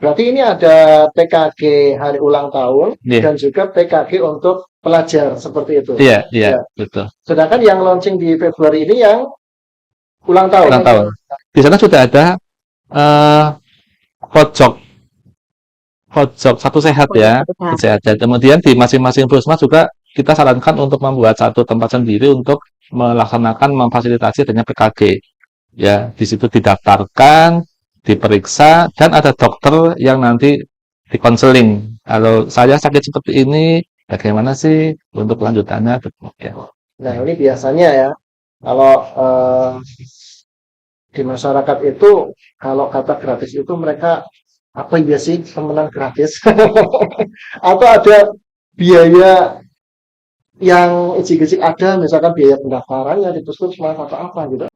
Berarti ini ada PKG hari ulang tahun dan juga PKG untuk pelajar seperti itu. Iya, betul. Sedangkan yang launching di Februari ini yang ulang tahun. Di sana sudah ada pojok satu sehat ya, kesehatan. Kemudian di masing-masing puskesmas juga kita sarankan untuk membuat satu tempat sendiri untuk melaksanakan memfasilitasi adanya PKG. Ya, di situ didaftarkan, diperiksa, dan ada dokter yang nanti dikonseling. Kalau saya sakit seperti ini, bagaimana sih untuk kelanjutannya? Ya. Nah, ini biasanya ya, kalau di masyarakat itu, kalau kata gratis itu mereka apa ya sih temenan gratis? Atau ada biaya yang ijik-ijik ada, misalkan biaya pendaftarannya di puskesmas atau apa gitu.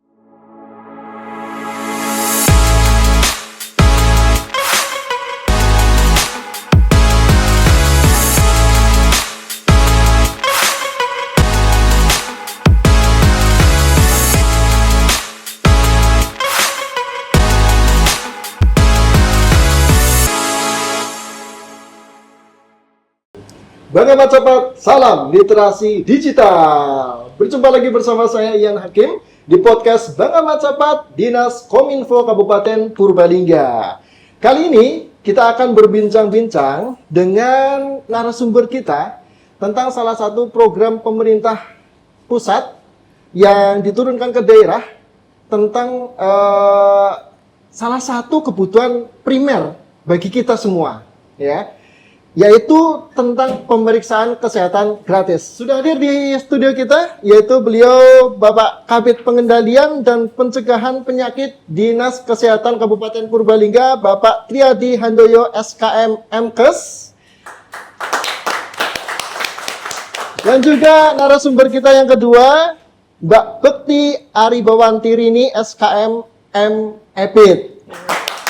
Bang Ahmad Cepat, salam literasi digital. Berjumpa lagi bersama saya Ian Hakim di podcast Bang Ahmad Cepat, Dinas Kominfo Kabupaten Purbalingga. Kali ini kita akan berbincang-bincang dengan narasumber kita tentang salah satu program pemerintah pusat yang diturunkan ke daerah tentang salah satu kebutuhan primer bagi kita semua, ya. Yaitu tentang pemeriksaan kesehatan gratis. Sudah hadir di studio kita, yaitu beliau Bapak Kabid Pengendalian dan Pencegahan Penyakit Dinas Kesehatan Kabupaten Purbalingga, Bapak Triadi Handoyo SKM MKes. Dan juga narasumber kita yang kedua, Mbak Bekti Aribawantirini SKM MEPIT.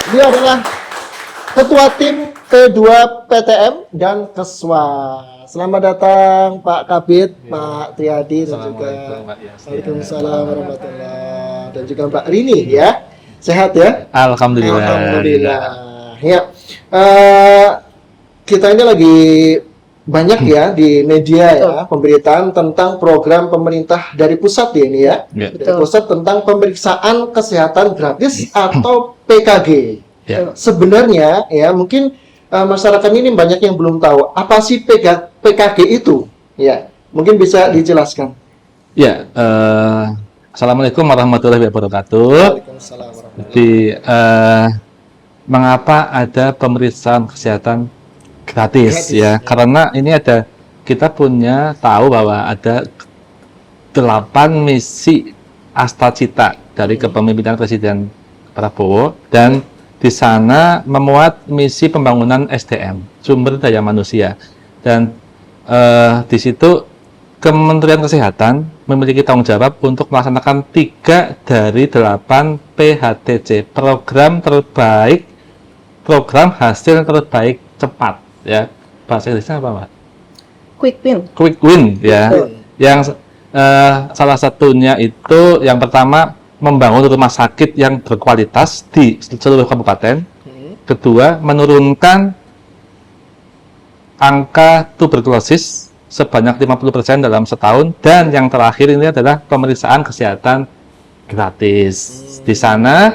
Dia adalah Ketua Tim P2 PTM dan Keswa. Selamat datang Pak Kabid, Pak Triadi dan juga Waalaikumsalam warahmatullahi dan juga Mbak Rini ya. Sehat ya? Alhamdulillah. Alhamdulillah. Ya. Kita ini lagi banyak ya di media ya pemberitaan tentang program pemerintah dari pusat ya ini ya. Dari pusat tentang pemeriksaan kesehatan gratis atau PKG. Ya. Sebenarnya ya mungkin masyarakat ini banyak yang belum tahu apa sih PKG itu ya, mungkin bisa dijelaskan. Ya, Assalamualaikum warahmatullahi wabarakatuh. Waalaikumsalam warahmatullahi wabarakatuh. Mengapa ada pemeriksaan kesehatan gratis ya? Karena ini ada, kita punya tahu bahwa ada 8 misi Astacita dari kepemimpinan Presiden Prabowo, dan di sana memuat misi pembangunan SDM, sumber daya manusia, dan di situ Kementerian Kesehatan memiliki tanggung jawab untuk melaksanakan 3 dari 8 PHTC, program hasil terbaik cepat, ya. Bahasa Inggrisnya apa, Pak? Quick win, ya. Yang salah satunya itu yang pertama, membangun rumah sakit yang berkualitas di seluruh kabupaten. Kedua, menurunkan angka tuberkulosis sebanyak 50% dalam setahun. Dan yang terakhir ini adalah pemeriksaan kesehatan gratis. Di sana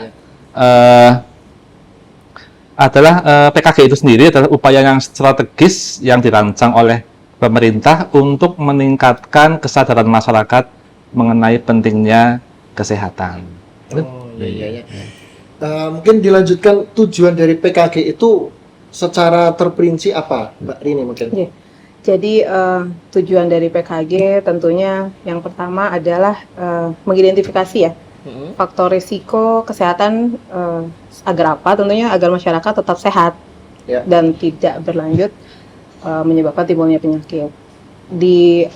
adalah PKG itu sendiri adalah upaya yang strategis yang dirancang oleh pemerintah untuk meningkatkan kesadaran masyarakat mengenai pentingnya kesehatan. Iya. Mungkin dilanjutkan, tujuan dari PKG itu secara terperinci apa, Mbak Rini mungkin? Ya. Jadi tujuan dari PKG tentunya yang pertama adalah mengidentifikasi ya faktor risiko kesehatan agar apa? Tentunya agar masyarakat tetap sehat dan tidak berlanjut menyebabkan timbulnya penyakit. Di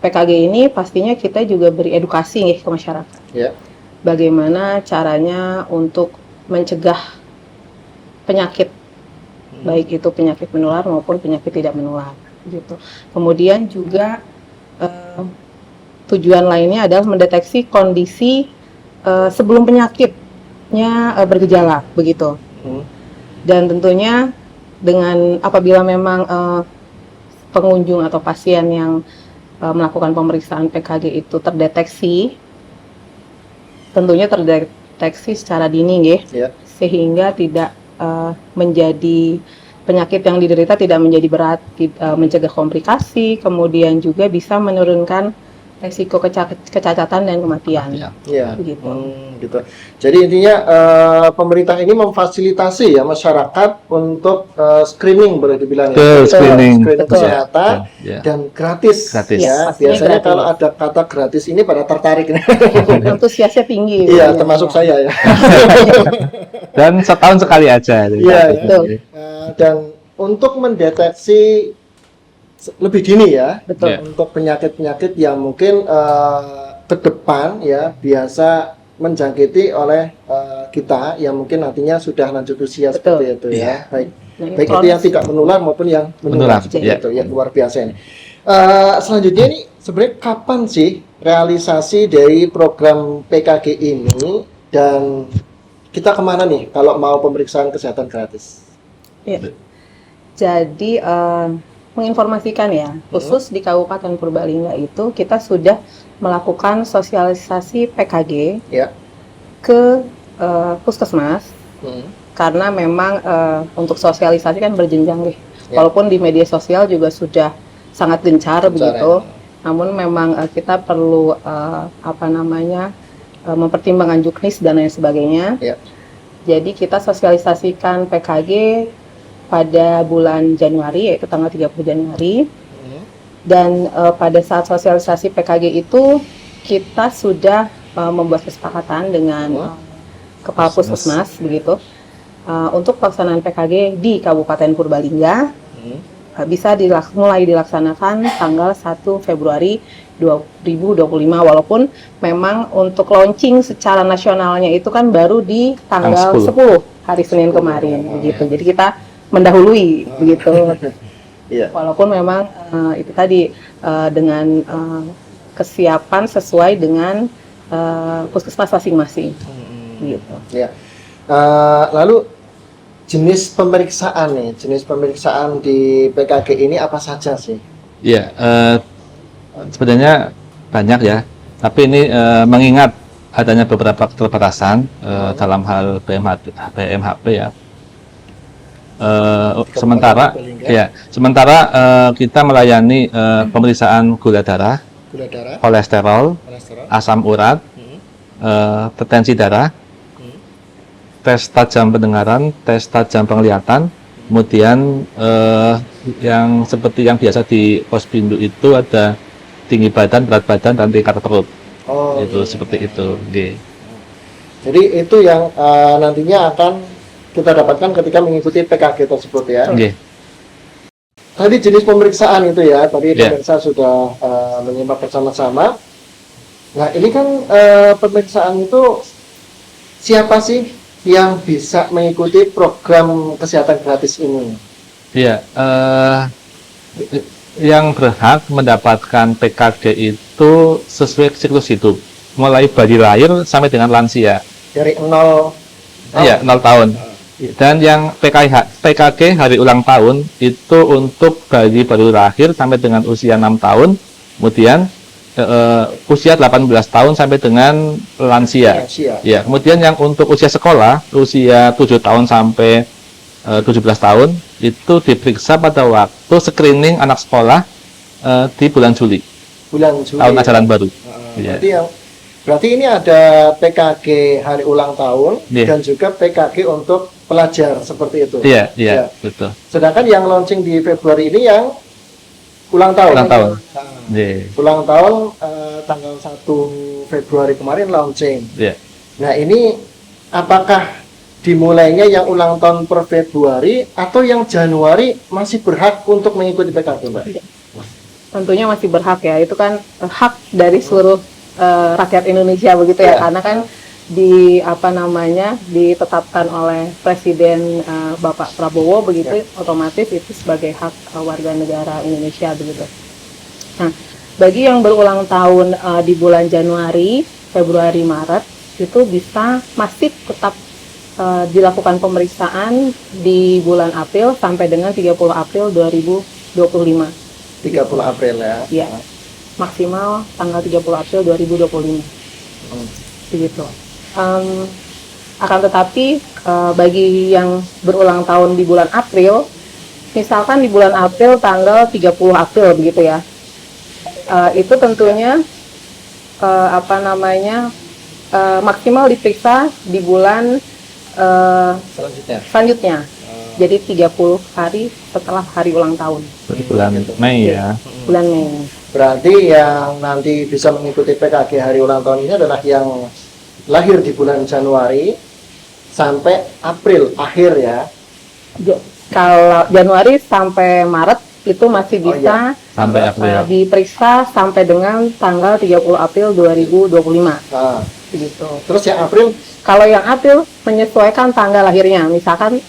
PKG ini pastinya kita juga beri edukasi ke masyarakat. Bagaimana caranya untuk mencegah penyakit, baik itu penyakit menular maupun penyakit tidak menular, gitu. Kemudian juga tujuan lainnya adalah mendeteksi kondisi sebelum penyakitnya bergejala, begitu. Dan tentunya dengan apabila memang pengunjung atau pasien yang melakukan pemeriksaan PKG itu terdeteksi, tentunya terdeteksi secara dini, nggih, sehingga tidak menjadi penyakit yang diderita tidak menjadi berat, mencegah komplikasi, kemudian juga bisa menurunkan resiko kecacatan dan kematian. Iya. Gitu. Gitu. Jadi intinya pemerintah ini memfasilitasi ya masyarakat untuk screening boleh dibilang screening kesehatan dan gratis. Ya. Biasanya gratis. Kalau ada kata gratis ini pada tertarik. Antusiasnya tinggi. Iya, termasuk saya ya. Dan setahun sekali aja. Iya, betul. Dan untuk mendeteksi lebih dini ya, untuk penyakit-penyakit yang mungkin ke depan ya biasa menjangkiti oleh kita yang mungkin nantinya sudah lanjut usia seperti itu ya. Baik itu yang tidak menular maupun yang menular seperti itu ya, luar biasa ini. Selanjutnya ini sebenarnya kapan sih realisasi dari program PKG ini dan kita kemana nih kalau mau pemeriksaan kesehatan gratis? Ya. Jadi menginformasikan ya, khusus di Kabupaten Purbalingga itu kita sudah melakukan sosialisasi PKG ke puskesmas, karena memang untuk sosialisasi kan berjenjang, walaupun di media sosial juga sudah sangat gencar begitu, namun memang kita perlu mempertimbangkan juknis dan lain sebagainya. Jadi kita sosialisasikan PKG pada bulan Januari, yaitu tanggal 30 Januari. Dan pada saat sosialisasi PKG itu kita sudah membuat kesepakatan dengan Kepala Puskesmas begitu untuk pelaksanaan PKG di Kabupaten Purbalingga bisa mulai dilaksanakan tanggal 1 Februari 2025, walaupun memang untuk launching secara nasionalnya itu kan baru di tanggal 10 hari Senin kemarin gitu. Jadi kita mendahului begitu. Walaupun memang itu tadi dengan kesiapan sesuai dengan puskesmas masing-masing. Gitu. Lalu jenis pemeriksaan di PKG ini apa saja sih? Iya, sebenarnya banyak ya. Tapi ini mengingat adanya beberapa keterbatasan dalam hal PMHP ya. Sementara kita melayani pemeriksaan gula darah, kolesterol, asam urat, tensi darah, tes tajam pendengaran, tes tajam penglihatan, kemudian yang seperti yang biasa di Posbindu itu ada tinggi badan, berat badan, dan tingkat perut. Seperti itu. Jadi itu yang nantinya akan kita dapatkan ketika mengikuti PKG tersebut ya. Tadi jenis pemeriksaan itu ya, tadi pemirsa sudah menyimak bersama-sama. Nah ini kan pemeriksaan itu siapa sih yang bisa mengikuti program kesehatan gratis ini? Iya, yang berhak mendapatkan PKG itu sesuai siklus hidup, mulai bayi lahir sampai dengan lansia. Dari 0 tahun. Dan yang PKG hari ulang tahun itu untuk bayi baru lahir sampai dengan usia 6 tahun, kemudian usia 18 tahun sampai dengan lansia. Ya, kemudian yang untuk usia sekolah, usia 7 tahun sampai 17 tahun itu diperiksa pada waktu screening anak sekolah di bulan Juli. Tahun ajaran baru. Berarti ini ada PKG hari ulang tahun dan juga PKG untuk pelajar seperti itu. Iya, betul. Sedangkan yang launching di Februari ini yang ulang tahun. Ulang tahun tanggal 1 Februari kemarin launching. Nah, ini apakah dimulainya yang ulang tahun per Februari atau yang Januari masih berhak untuk mengikuti PKG, Mbak? Tentunya masih berhak ya. Itu kan hak dari seluruh rakyat Indonesia begitu ya, karena kan ditetapkan oleh Presiden Bapak Prabowo begitu, otomatis itu sebagai hak warga negara Indonesia begitu. Nah, bagi yang berulang tahun di bulan Januari, Februari, Maret itu masih tetap dilakukan pemeriksaan di bulan April sampai dengan 30 April 2025. 30 April ya. Ya, maksimal tanggal 30 April 2025. Begitu. Akan tetapi bagi yang berulang tahun di bulan April, misalkan di bulan April tanggal 30 April begitu ya, itu tentunya maksimal diperiksa di bulan selanjutnya. Jadi 30 hari setelah hari ulang tahun. Bulan Mei ya. Bulan Mei. Berarti yang nanti bisa mengikuti PKG hari ulang tahun ini adalah yang lahir di bulan Januari sampai April akhir ya. Kalau Januari sampai Maret itu masih Oh, bisa Sampai April. diperiksa sampai dengan tanggal 30 April 2025. Nah, Begitu. terus yang April Kalau yang April menyesuaikan tanggal lahirnya. Misalkan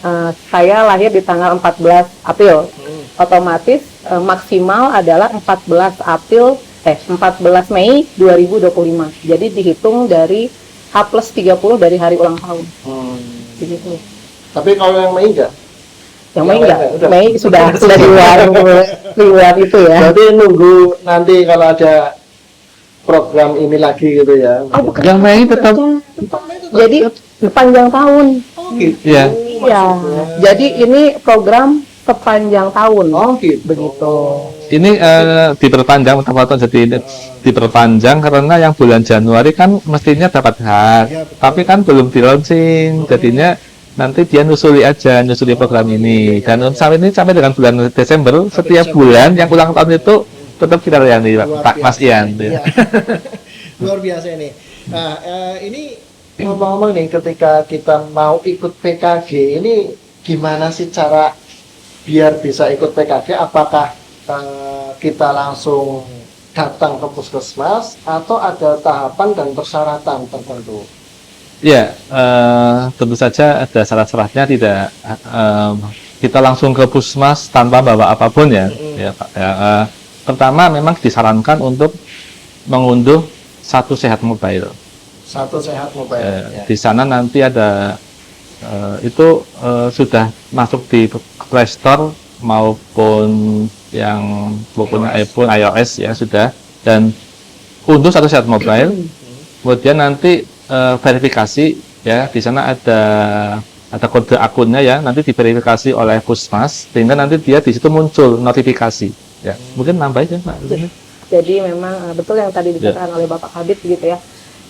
saya lahir di tanggal 14 April. Otomatis maksimal adalah 14 Mei 2025. Jadi dihitung dari H+30 dari hari ulang tahun. Begitu. Tapi kalau yang Mei enggak? Yang Mei enggak? Udah. Mei sudah di luar itu ya. Berarti nunggu nanti kalau ada program ini lagi gitu ya. Oh, bukan. Yang Mei tetap. Jadi sepanjang tahun. Oh gitu. Iya. Ya. Jadi ini program sepanjang tahun. Oh gitu. Begitu. Ini diperpanjang, teman-teman, jadi diperpanjang karena yang bulan Januari kan mestinya dapat hak, Iya, betul. tapi kan belum di launching, jadinya nanti dia nyusuli program ini, dan sampai dengan bulan Desember, setiap bulan yang ulang tahun itu tetap kita layani, Pak Mas Ian. Iya. Luar biasa ini. Nah, ini ngomong-ngomong nih, ketika kita mau ikut PKG ini gimana sih cara biar bisa ikut PKG? Apakah kita langsung datang ke puskesmas atau ada tahapan dan persyaratan tertentu? Ya, tentu saja ada syarat-syaratnya, tidak kita langsung ke puskesmas tanpa bawa apapun ya. Ya, Pak. Pertama memang disarankan untuk mengunduh Satu Sehat Mobile. Satu Sehat Mobile. Ya. Di sana nanti ada sudah masuk di Play Store maupun iPhone, iOS ya sudah, dan unduh Satu Sehat Mobile. Kemudian nanti verifikasi ya, di sana ada kode akunnya ya, nanti diverifikasi oleh Puskesmas sehingga nanti dia di situ muncul notifikasi ya. Mungkin nambah aja Pak. Jadi memang betul yang tadi dikatakan oleh Bapak Kabid gitu ya.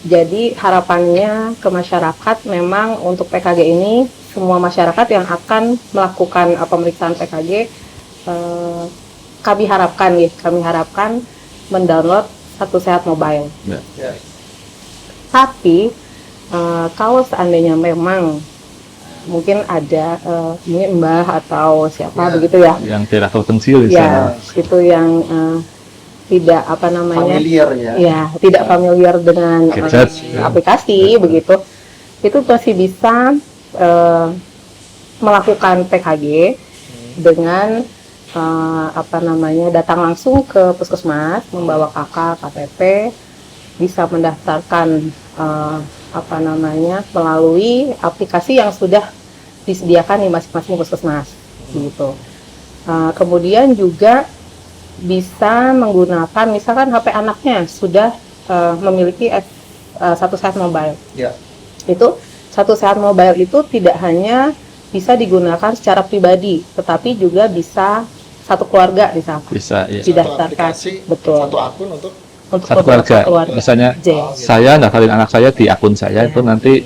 Jadi harapannya ke masyarakat memang untuk PKG ini semua masyarakat yang akan melakukan pemeriksaan PKG kami harapkan mendownload Satu Sehat Mobile. Ya. Ya. Tapi kalau seandainya memang mungkin ada mungkin mbah atau siapa begitu ya, Yang daerah terpencil di ya sana. itu yang tidak Familiar ya. ya tidak familiar dengan Gadget. aplikasi begitu, itu masih bisa melakukan PKG dengan datang langsung ke puskesmas, membawa KK, KTP, bisa mendaftarkan melalui aplikasi yang sudah disediakan di masing-masing puskesmas gitu. Kemudian juga bisa menggunakan misalkan HP anaknya sudah memiliki Satu Sehat Mobile. Ya. Itu Satu Sehat Mobile itu tidak hanya bisa digunakan secara pribadi, tetapi juga bisa satu keluarga misalkan Bisa ya. didaftarkan. Satu aplikasi, Betul. satu akun untuk Satu keluarga. Misalnya saya daftarin anak saya di akun saya, itu nanti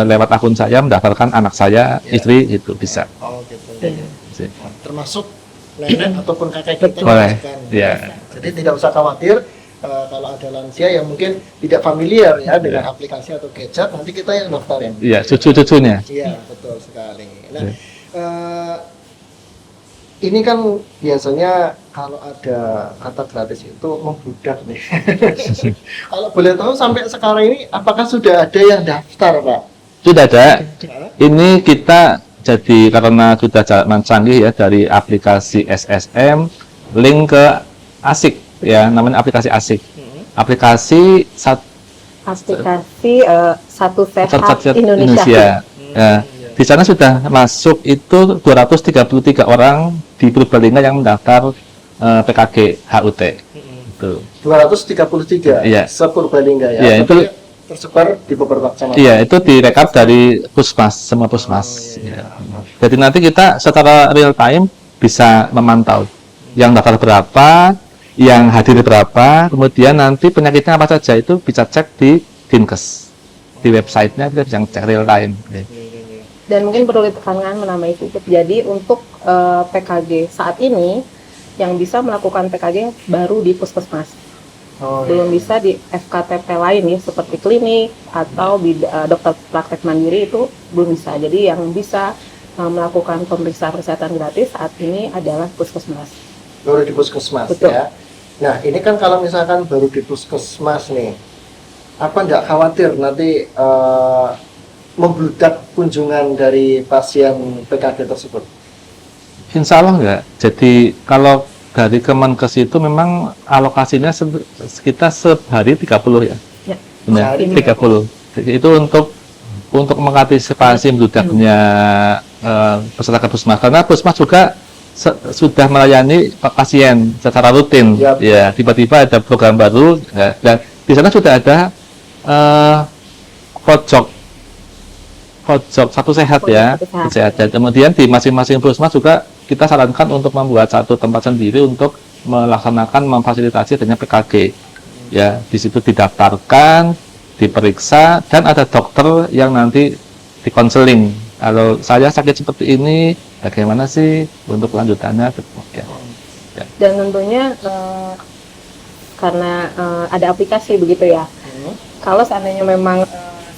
lewat akun saya mendaftarkan anak saya, istri, itu bisa. gitu. Bisa. Termasuk nenek ataupun kakek kita Boleh. masukkan. Ya. Jadi tidak usah khawatir kalau ada lansia yang mungkin tidak familiar ya dengan aplikasi atau gadget, nanti kita yang daftarin. Iya, cucu-cucunya. Iya, betul sekali. Nah, ini kan biasanya kalau ada kata gratis itu membludak nih. Kalau boleh tahu sampai sekarang ini apakah sudah ada yang daftar, Pak? Sudah ada. Ini kita jadi karena sudah zaman canggih ya, dari aplikasi SSM link ke ASIK ya, namanya aplikasi ASIK. Aplikasi Satu Sehat Indonesia. Ya, di sana sudah masuk itu 233 orang di Purbalingga yang mendaftar PKG HUT. Itu. 233 Iya. se-Purbalingga ya. Iya, itu Tapi tersebar di beberapa kecamatan. iya, itu direkap dari Puskesmas, semua Puskesmas. Ya. Jadi nanti kita secara real time bisa memantau yang daftar berapa, yang hadir berapa, kemudian nanti penyakitnya apa saja itu bisa cek di Dinkes. Di websitenya kita bisa cek real time. Dan mungkin perlu ditekankan menambahi sedikit. Jadi untuk PKG saat ini yang bisa melakukan PKG baru di puskesmas. Belum bisa di FKTP lain ya seperti klinik atau dokter praktek mandiri itu belum bisa. Jadi yang bisa melakukan pemeriksaan kesehatan gratis saat ini adalah puskesmas. Baru di puskesmas. Betul. Ya. Nah ini kan kalau misalkan baru di puskesmas nih, apa nggak khawatir nanti membludak kunjungan dari pasien PKG tersebut? Insya Allah enggak. Jadi kalau dari Kemenkes itu memang alokasinya sekitar sehari 30 ya. Ya. Benar, Sehari 30. Jadi itu untuk mengantisipasi meludaknya peserta ke puskesmas. Karena puskesmas juga sudah melayani pasien secara rutin. Yap. Ya, tiba-tiba ada program baru ya, dan di sana sudah ada pojok satu sehat ya, Pojok satu sehat. Dan kemudian di masing-masing puskesmas juga kita sarankan untuk membuat satu tempat sendiri untuk melaksanakan memfasilitasi adanya PKG. Ya, di situ didaftarkan, diperiksa, dan ada dokter yang nanti dikonseling. Kalau saya sakit seperti ini, bagaimana sih untuk lanjutannya? Ya. Dan tentunya karena ada aplikasi begitu ya. Kalau seandainya memang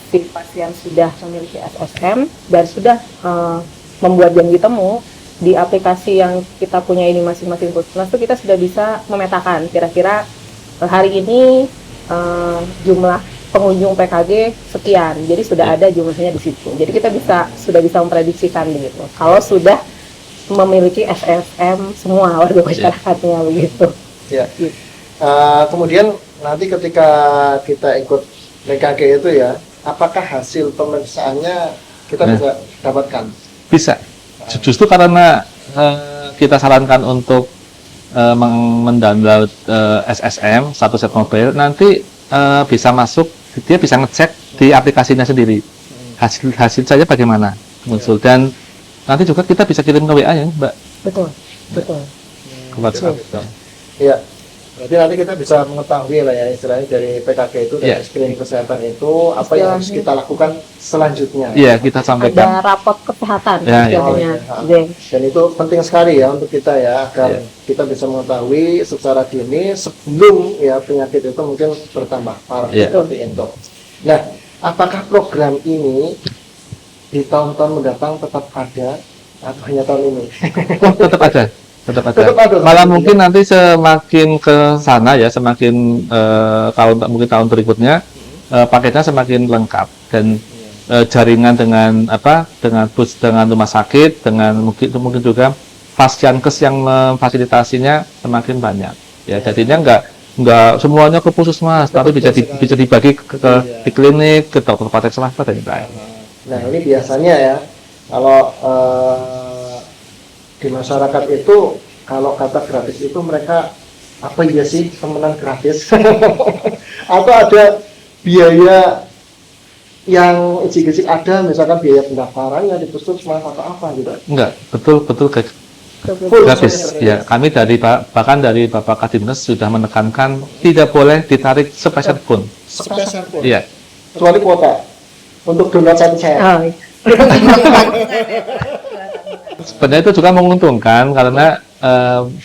si pasien sudah memiliki SSM dan sudah membuat janji temu di aplikasi yang kita punya ini masing-masing puskesmas itu kita sudah bisa memetakan kira-kira hari ini jumlah pengunjung PKG sekian. Jadi sudah ada jumlahnya di situ. Jadi kita sudah bisa memprediksikan begitu. Kalau sudah memiliki SSM semua warga masyarakatnya begitu. Ya. Kemudian nanti ketika kita ikut PKG itu ya, apakah hasil pemeriksaannya kita bisa dapatkan? Bisa. Justru karena kita sarankan untuk mendownload SSM, satu set mobile, nanti bisa masuk, dia bisa ngecek di aplikasinya sendiri. Hasil saja bagaimana muncul, dan nanti juga kita bisa kirim ke WA ya, Mbak. Betul. Ke WhatsApp. Iya. Berarti nanti kita bisa mengetahui lah ya istilahnya dari PKG itu, dari screening kesehatan itu apa yang harus kita lakukan selanjutnya. Iya, kita sampaikan. Ada rapot kesehatan Ya, istilahnya. Dan itu penting sekali ya untuk kita ya, agar kita bisa mengetahui secara dini sebelum ya penyakit itu mungkin bertambah parah seperti itu. Nah, apakah program ini di tahun-tahun mendatang tetap ada atau hanya tahun ini? Tetap ada. Tetap ada. Malah mungkin nanti semakin ke sana ya, semakin tahun berikutnya paketnya semakin lengkap, dan jaringan dengan dengan rumah sakit, dengan mungkin juga Fasyankes yang memfasilitasinya semakin banyak. Ya, jadinya enggak semuanya ke puskesmas, tapi bisa dibagi di klinik, ke dokter praktek swasta dan lain-lain. Nah, ini biasanya ya kalau di masyarakat itu kalau kata gratis itu mereka apa iya sih temenan gratis atau ada biaya yang icik-icik ada, misalkan biaya pendaftarannya di puskesmas atau apa gitu? Enggak, betul gratis ya. Kami bahkan dari Bapak Kadinkes sudah menekankan tidak boleh ditarik sepeser pun. Sepeser pun. Iya. Kecuali kuota untuk download satu saya. Oh, iya. Sebenarnya itu juga menguntungkan karena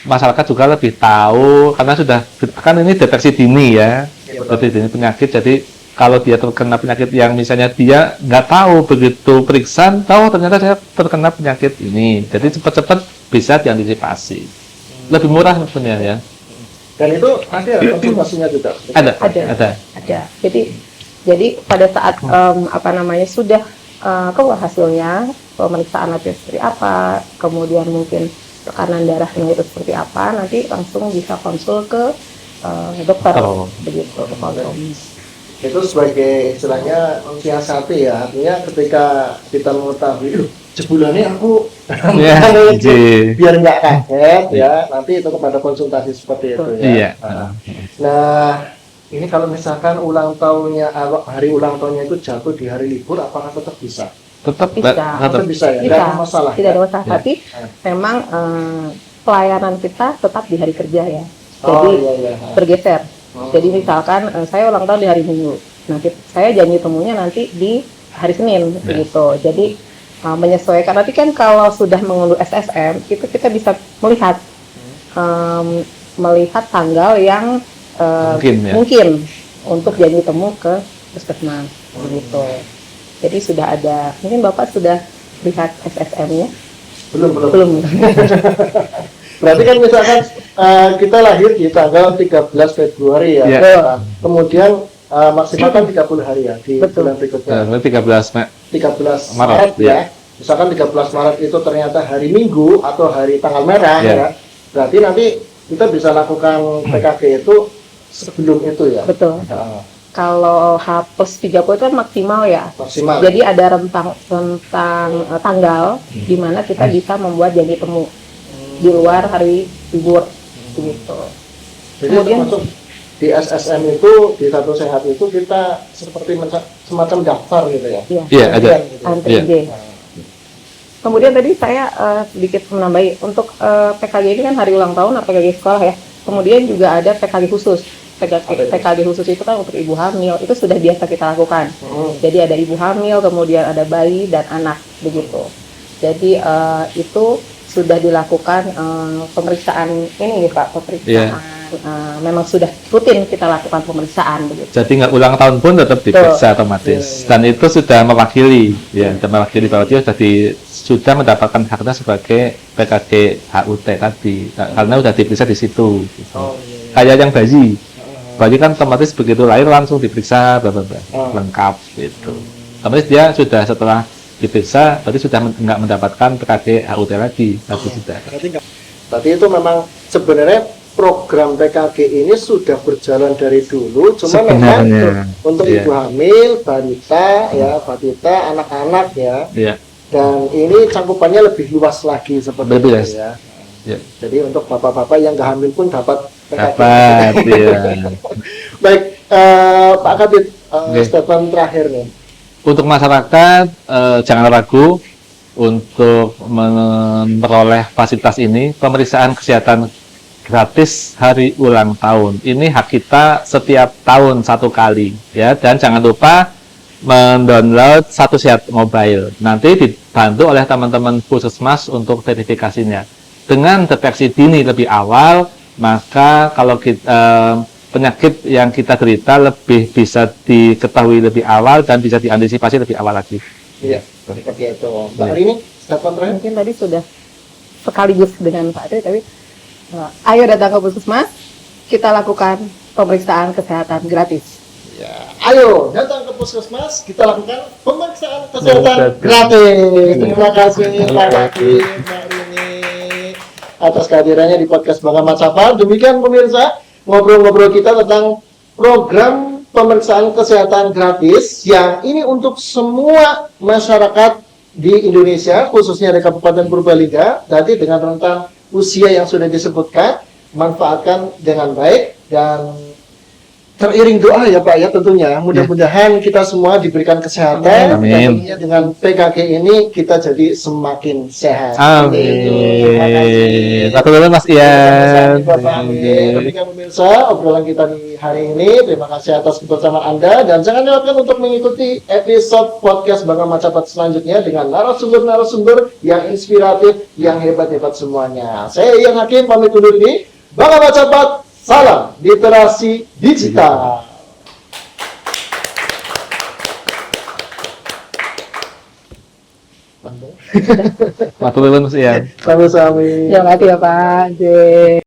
masyarakat juga lebih tahu, karena sudah kan ini deteksi dini ya, deteksi dini penyakit. Jadi kalau dia terkena penyakit yang misalnya dia nggak tahu, begitu periksa tahu ternyata saya terkena penyakit ini, jadi cepat-cepat bisa diantisipasi, lebih murah sebenarnya ya. Dan itu ada konsultasinya juga. Ada. Jadi pada saat sudah keluar hasilnya, pemeriksaan labnya seperti apa, kemudian mungkin tekanan darahnya itu seperti apa, nanti langsung bisa konsul ke dokter begitu. itu sebagai istilahnya mensiasati ya, artinya ketika kita mengetahui jebulannya aku Ya, biar nggak kaget ya, nanti itu kepada konsultasi seperti itu ya. iya. Nah, ini kalau misalkan hari ulang tahunnya itu jatuh di hari libur, apakah tetap bisa? Tetap Bisa. Tetap bisa ya, nggak ada masalah. Tidak ada ya? masalah, Ya. tapi memang pelayanan kita tetap di hari kerja ya. Oh Jadi iya iya. bergeser. Jadi misalkan saya ulang tahun di hari Minggu, nanti saya janji temunya nanti di hari Senin, begitu. Jadi menyesuaikan. Nanti kan kalau sudah mengunduh SSM, itu kita bisa melihat melihat tanggal yang mungkin untuk janji temu ke puskesmas, begitu. Jadi sudah ada, mungkin Bapak sudah lihat SSM-nya? Belum. Berarti kan misalkan kita lahir di tanggal 13 Februari ya. Ya. Nah, kemudian maksimal kan 30 hari ya di bulan berikutnya. 13 Maret ya. Misalkan 13 Maret itu ternyata hari Minggu atau hari tanggal merah ya. Berarti nanti kita bisa lakukan PKG itu sebelum itu ya. Betul. Kalau H+30 itu kan maksimal ya. Maksimal. Jadi ada rentang tanggal di mana kita bisa membuat janji temu di luar hari libur, begitu. Jadi Kemudian termasuk di SSM itu, di Satu Sehat itu kita seperti semacam daftar gitu ya. Iya, ada. Antri. Kemudian tadi saya sedikit menambahi untuk PKG ini kan hari ulang tahun atau PKG sekolah ya. Kemudian juga ada PKG khusus. PKG khusus itu kan untuk ibu hamil, itu sudah biasa kita lakukan. Jadi ada ibu hamil, kemudian ada bayi dan anak, begitu. Jadi itu sudah dilakukan pemeriksaan ini Pak, pemeriksaan memang sudah rutin kita lakukan pemeriksaan, begitu. Jadi nggak ulang tahun pun tetap diperiksa otomatis. Dan itu sudah mewakili, bahwa dia sudah mendapatkan haknya sebagai PKG HUT tadi, karena sudah diperiksa di situ. Gitu. Kayak yang bayi kan otomatis begitu lahir langsung diperiksa, lengkap gitu. Otomatis dia sudah setelah diperiksa, berarti sudah nggak mendapatkan PKG HUT lagi, sudah. Berarti itu memang sebenarnya program PKG ini sudah berjalan dari dulu, cuma memang untuk ibu hamil, balita, anak-anak ya. Dan ini cangkupannya lebih luas lagi seperti itu ya. Jadi untuk bapak-bapak yang nggak hamil pun dapat PKG. Baik, Pak Kabid, statement terakhir nih. Untuk masyarakat jangan ragu untuk memperoleh fasilitas ini. Pemeriksaan kesehatan gratis hari ulang tahun ini hak kita setiap tahun 1 kali ya, dan jangan lupa mendownload Satu Sehat Mobile, nanti dibantu oleh teman-teman puskesmas untuk verifikasinya. Dengan deteksi dini lebih awal, maka kalau kita penyakit yang kita derita lebih bisa diketahui lebih awal dan bisa diantisipasi lebih awal lagi. Iya, seperti itu. Mbak Rini, statement terakhir? Mungkin tadi sudah sekaligus dengan Pak Tri, tapi ayo datang ke puskesmas, kita lakukan pemeriksaan kesehatan gratis. Ya, ayo datang ke puskesmas, kita lakukan pemeriksaan kesehatan gratis. Terima kasih Pak Kabid, Mbak Rini, atas kehadirannya di podcast Bangga Macapat. Demikian pemirsa, ngobrol-ngobrol kita tentang program pemeriksaan kesehatan gratis yang ini untuk semua masyarakat di Indonesia, khususnya di Kabupaten Purbalingga. Tadi dengan rentang usia yang sudah disebutkan, manfaatkan dengan baik dan teriring doa ya Pak ya, tentunya mudah-mudahan kita semua diberikan kesehatan. Amin. Tentunya dengan PKG ini kita jadi semakin sehat. Amin. Satu dulu Mas Ian. Demikian pemirsa obrolan kita di hari ini. Terima kasih atas kebersamaan Anda dan jangan lewatkan untuk mengikuti episode podcast Bangga Macapat selanjutnya dengan narasumber-narasumber yang inspiratif, yang hebat-hebat semuanya. Saya Ian Hakim pamit undur diri. Bangga Macapat, salam literasi digital. Satu dulu Mas Ian. Sama-sama. Terima kasih ya Pak.